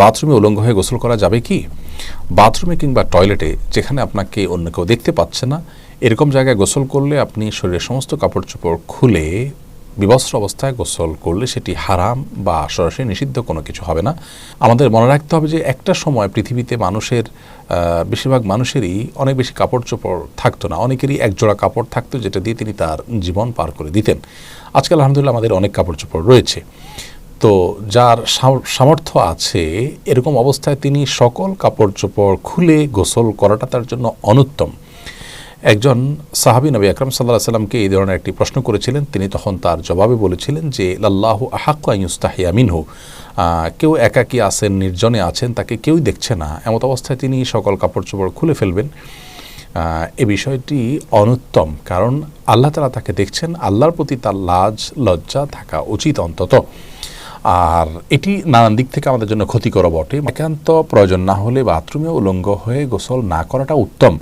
বাথরুমে উলঙ্গ হয়ে গোসল করা যাবে কি? বাথরুমে কিংবা টয়লেটে যেখানে আপনাকে অন্য কেউ দেখতে পাচ্ছে না, এরকম জায়গায় গোসল করলে আপনি শরীরের সমস্ত কাপড় চোপড় খুলে বিবস্ত্র অবস্থায় গোসল করলে সেটি হারাম বা সরাসরি নিষিদ্ধ কোনো কিছু হবে না। আমাদের মনে রাখতে হবে যে একটা সময় পৃথিবীতে মানুষের বেশিরভাগ মানুষেরই অনেক বেশি কাপড় চোপড় থাকতো না, অনেকেরই একজোড়া কাপড় থাকতো যেটা দিয়ে তিনি তার জীবন পার করে দিতেন। আজকাল আলহামদুলিল্লাহ আমাদের অনেক কাপড় চোপড় রয়েছে। তো যার সামর্থ্য আছে এরকম অবস্থায় তিনি সকল কাপড় চোপড় খুলে গোসল করাটা তার জন্য অনুত্তম। একজন সাহাবী নবী আকরাম সাল্লাল্লাহু আলাইহি সাল্লামকে এই ধরনের একটি প্রশ্ন করেছিলেন। তিনি তখন তার জবাবে বলেছিলেন যে লাল্লাহু আহাক্কু আন ইউস্তাহিয়া মিনহু, কেউ একাকী আছেন, নির্জনে আছেন, তাকে কেউই দেখছে না, এমত অবস্থায় তিনি সকল কাপড় চোপড় খুলে ফেলবেন। এ বিষয়টি অনুত্তম, কারণ আল্লাহ তাআলা তাকে দেখছেন, আল্লাহর প্রতি তার লাজ লজ্জা থাকা উচিত অন্তত। আর এটি নানান দিক থেকে আমাদের জন্য ক্ষতিকর বটে। একান্ত প্রয়োজন না হলে বাথরুমে উলঙ্গ হয়ে গোসল না করাটা উত্তম।